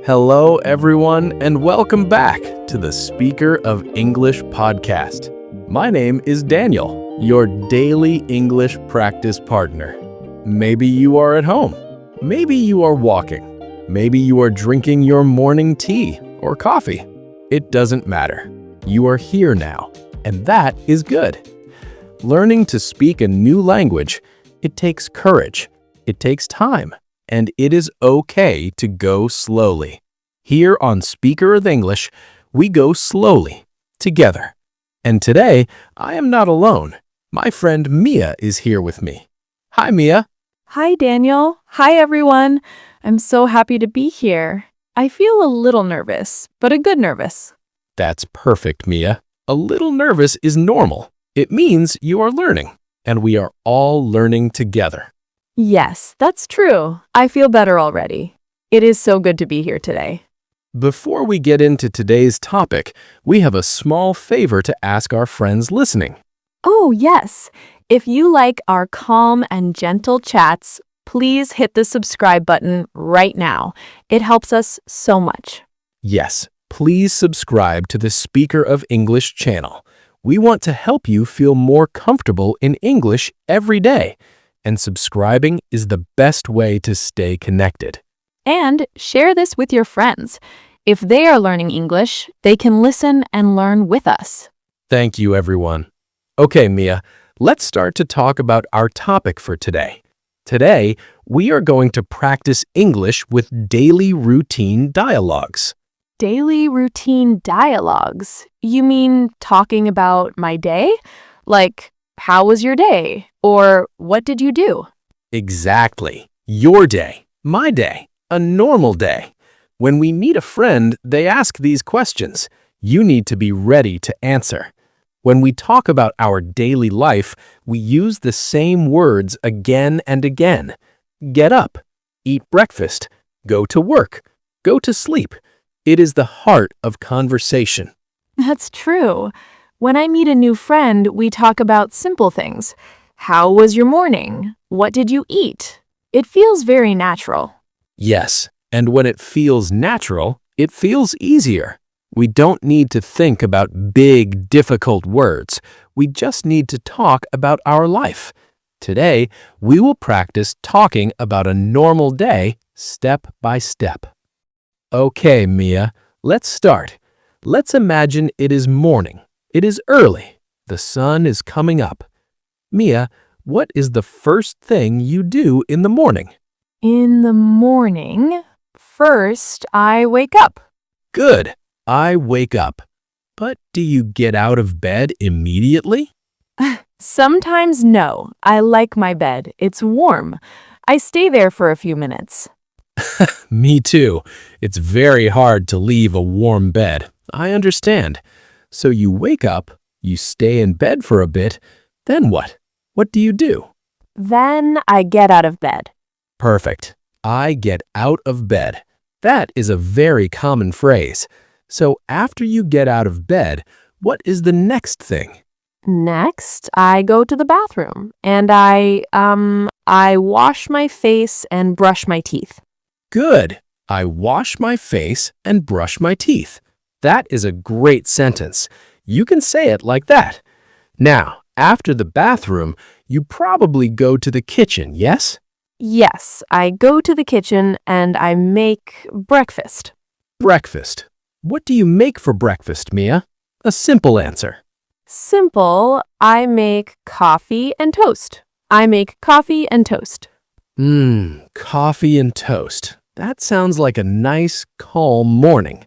Hello, everyone, and welcome back to the Speaker of English podcast. My name is Daniel, your daily English practice partner. Maybe you are at home. Maybe you are walking. Maybe you are drinking your morning tea or coffee. It doesn't matter. You are here now, and that is good. Learning to speak a new language, it takes courage, it takes time, and it is okay to go slowly. Here on Speaker of English, we go slowly, together. And today, I am not alone. My friend Mia is here with me. Hi, Mia. Hi, Daniel. Hi, everyone. I'm so happy to be here. I feel a little nervous, but a good nervous. That's perfect, Mia. A little nervous is normal. It means you are learning, and we are all learning together. Yes, that's true. I feel better already. It is so good to be here today. Before we get into today's topic, we have a small favor to ask our friends listening. Oh, yes. If you like our calm and gentle chats, please hit the subscribe button right now. It helps us so much. Yes, please subscribe to the Speaker of English channel. We want to help you feel more comfortable in English every day, and subscribing is the best way to stay connected. And share this with your friends. If they are learning English, they can listen and learn with us. Thank you, everyone. Okay, Mia, let's start to talk about our topic for today. Today, we are going to practice English with daily routine dialogues. Daily routine dialogues? You mean talking about my day? Like, how was your day? Or what did you do? Exactly. Your day, my day, a normal day. When we meet a friend, they ask these questions. You need to be ready to answer. When we talk about our daily life, we use the same words again and again. Get up, eat breakfast, go to work, go to sleep. It is the heart of conversation. That's true. When I meet a new friend, we talk about simple things. How was your morning? What did you eat? It feels very natural. Yes, and when it feels natural, it feels easier. We don't need to think about big, difficult words. We just need to talk about our life. Today, we will practice talking about a normal day step by step. Okay, Mia, let's start. Let's imagine it is morning. It is early. The sun is coming up. Mia, what is the first thing you do in the morning? In the morning, first I wake up. Good. I wake up. But do you get out of bed immediately? Sometimes no. I like my bed. It's warm. I stay there for a few minutes. Me too. It's very hard to leave a warm bed. I understand. So you wake up, you stay in bed for a bit, then what? What do you do? Then I get out of bed. Perfect. I get out of bed. That is a very common phrase. So after you get out of bed, what is the next thing? Next, I go to the bathroom and I wash my face and brush my teeth. Good. I wash my face and brush my teeth. That is a great sentence. You can say it like that. Now, after the bathroom, you probably go to the kitchen, yes? Yes, I go to the kitchen and I make breakfast. Breakfast. What do you make for breakfast, Mia? A simple answer. Simple, I make coffee and toast. I make coffee and toast. Coffee and toast. That sounds like a nice, calm morning.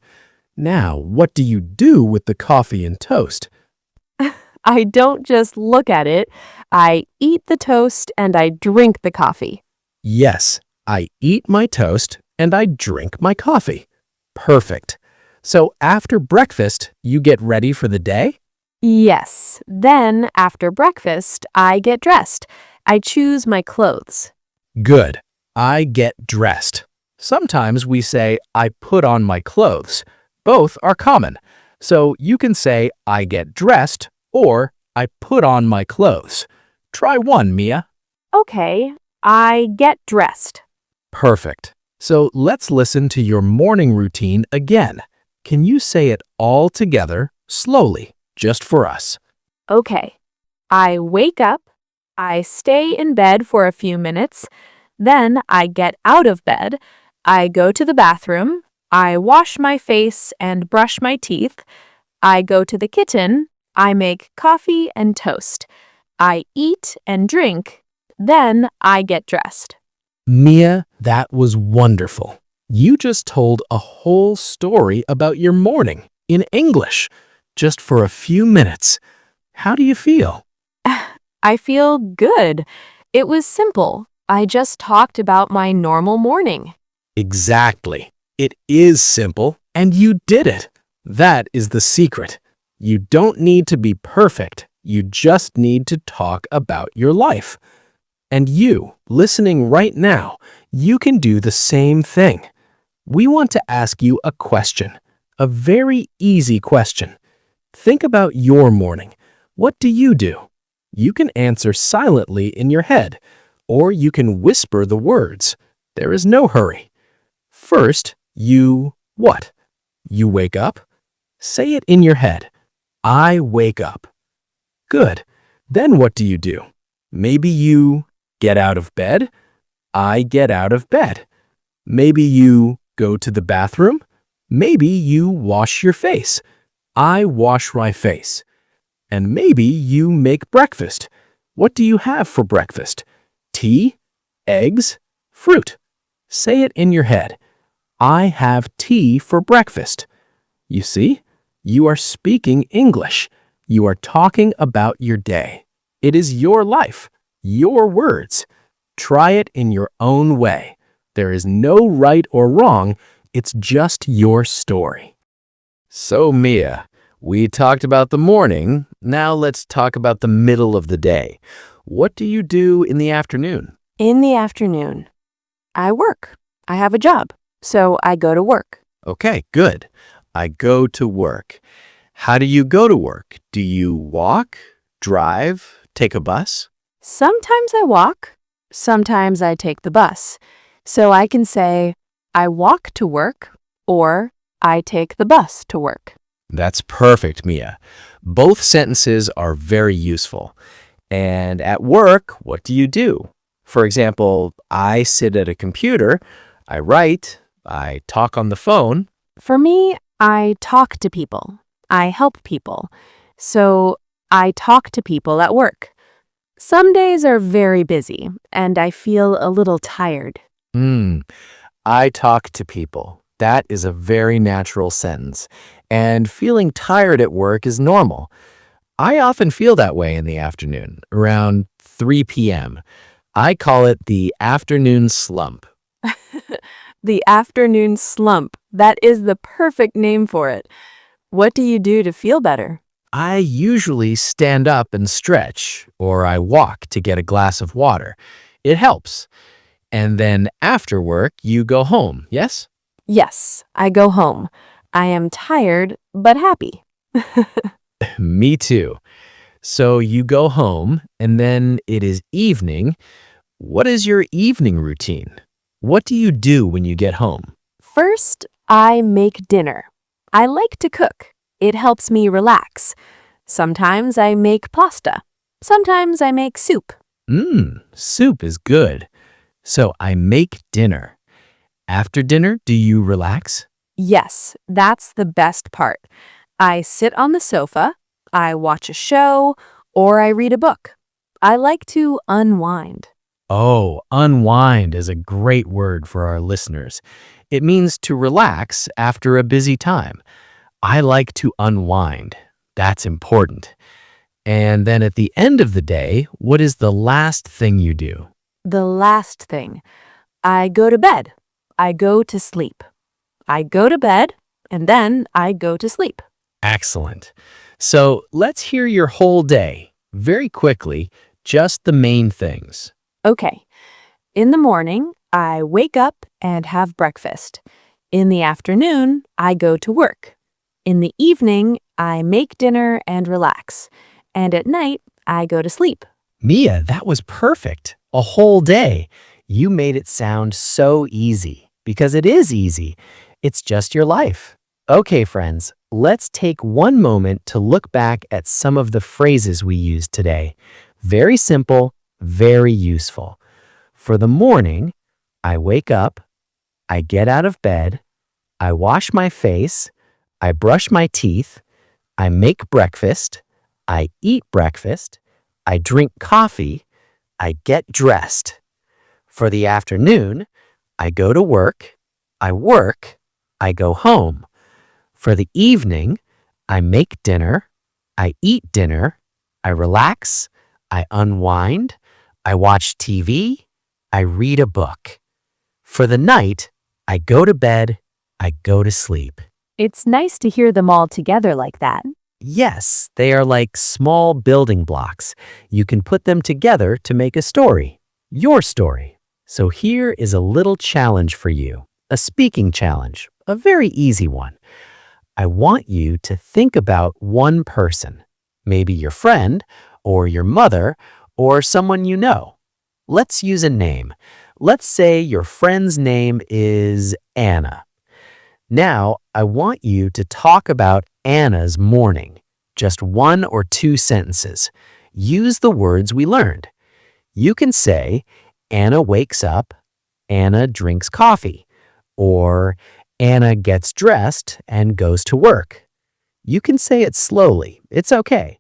Now, what do you do with the coffee and toast? I don't just look at it. I eat the toast and I drink the coffee. Yes, I eat my toast and I drink my coffee. Perfect. So after breakfast, you get ready for the day? Yes. Then, after breakfast, I get dressed. I choose my clothes. Good. I get dressed. Sometimes we say, I put on my clothes. Both are common. So you can say, I get dressed or I put on my clothes. Try one, Mia. Okay, I get dressed. Perfect. So let's listen to your morning routine again. Can you say it all together, slowly, just for us? Okay. I wake up, I stay in bed for a few minutes, then I get out of bed, I go to the bathroom, I wash my face and brush my teeth, I go to the kitchen, I make coffee and toast, I eat and drink, then I get dressed. Mia, that was wonderful. You just told a whole story about your morning in English, just for a few minutes. How do you feel? I feel good. It was simple. I just talked about my normal morning. Exactly. It is simple, and you did it. That is the secret. You don't need to be perfect. You just need to talk about your life. And you, listening right now, you can do the same thing. We want to ask you a question, a very easy question. Think about your morning. What do? You can answer silently in your head, or you can whisper the words. There is no hurry. First, you what? You wake up? Say it in your head. I wake up. Good. Then what do? Maybe you get out of bed? I get out of bed. Maybe you go to the bathroom? Maybe you wash your face. I wash my face. And maybe you make breakfast. What do you have for breakfast? Tea, eggs, fruit. Say it in your head. I have tea for breakfast. You see, you are speaking English. You are talking about your day. It is your life, your words. Try it in your own way. There is no right or wrong. It's just your story. So, Mia, we talked about the morning. Now let's talk about the middle of the day. What do you do in the afternoon? In the afternoon, I work. I have a job, so I go to work. Okay, good. I go to work. How do you go to work? Do you walk, drive, take a bus? Sometimes I walk, sometimes I take the bus. So I can say, I walk to work, or I take the bus to work. That's perfect, Mia. Both sentences are very useful. And at work, what do you do? For example, I sit at a computer, I write, I talk on the phone. For me, I talk to people. I help people. So I talk to people at work. Some days are very busy, and I feel a little tired. I talk to people. That is a very natural sentence. And feeling tired at work is normal. I often feel that way in the afternoon, around 3 p.m. I call it the afternoon slump. The afternoon slump. That is the perfect name for it. What do you do to feel better? I usually stand up and stretch, or I walk to get a glass of water. It helps. And then after work, you go home, yes? Yes, I go home. I am tired, but happy. Me too. So you go home, and then it is evening. What is your evening routine? What do you do when you get home? First, I make dinner. I like to cook. It helps me relax. Sometimes I make pasta. Sometimes I make soup. Soup is good. So I make dinner. After dinner, do you relax? Yes, that's the best part. I sit on the sofa, I watch a show, or I read a book. I like to unwind. Oh, unwind is a great word for our listeners. It means to relax after a busy time. I like to unwind. That's important. And then at the end of the day, what is the last thing you do? The last thing. I go to bed. I go to sleep. I go to bed, and then I go to sleep. Excellent. So let's hear your whole day, very quickly, just the main things. Okay. In the morning, I wake up and have breakfast. In the afternoon, I go to work. In the evening, I make dinner and relax. And at night, I go to sleep. Mia, that was perfect. A whole day. You made it sound so easy. because it is easy. It's just your life. Okay, friends, let's take one moment to look back at some of the phrases we used today. Very simple, very useful. For the morning, I wake up, I get out of bed, I wash my face, I brush my teeth, I make breakfast, I eat breakfast, I drink coffee, I get dressed. For the afternoon, I go to work, I go home. For the evening, I make dinner, I eat dinner, I relax, I unwind, I watch TV, I read a book. For the night, I go to bed, I go to sleep. It's nice to hear them all together like that. Yes, they are like small building blocks. You can put them together to make a story, your story. So here is a little challenge for you, a speaking challenge, a very easy one. I want you to think about one person, maybe your friend or your mother or someone you know. Let's use a name. Let's say your friend's name is Anna. Now, I want you to talk about Anna's morning. Just 1 or 2 sentences. Use the words we learned. You can say, Anna wakes up, Anna drinks coffee, or Anna gets dressed and goes to work. You can say it slowly. It's okay.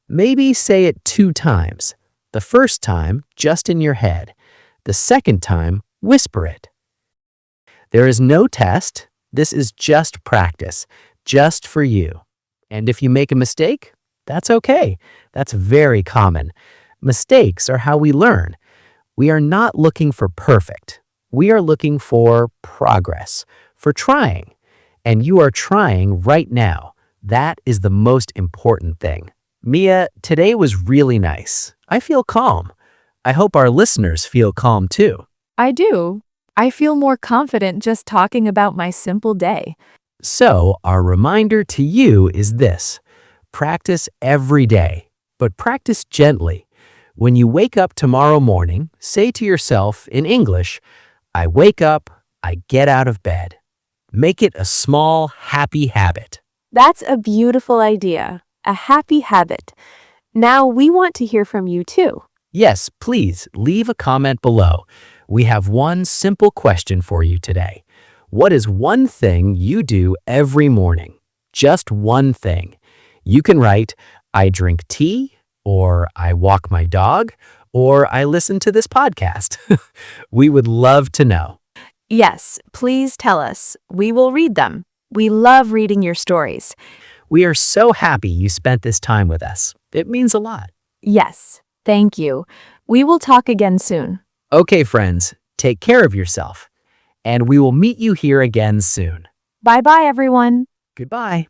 Maybe say it 2 times. The first time, just in your head. The second time, whisper it. There is no test. This is just practice, just for you. And if you make a mistake, that's okay. That's very common. Mistakes are how we learn. We are not looking for perfect. We are looking for progress, for trying. And you are trying right now. That is the most important thing. Mia, today was really nice. I feel calm. I hope our listeners feel calm too. I do. I feel more confident just talking about my simple day. So, our reminder to you is this. Practice every day, but practice gently. When you wake up tomorrow morning, say to yourself in English, I wake up, I get out of bed. Make it a small, happy habit. That's a beautiful idea, a happy habit. Now we want to hear from you too. Yes, please leave a comment below. We have one simple question for you today. What is one thing you do every morning? Just one thing. You can write, I drink tea, or I walk my dog, or I listen to this podcast. We would love to know. Yes, please tell us. We will read them. We love reading your stories. We are so happy you spent this time with us. It means a lot. Yes, thank you. We will talk again soon. Okay, friends, take care of yourself. And we will meet you here again soon. Bye-bye, everyone. Goodbye.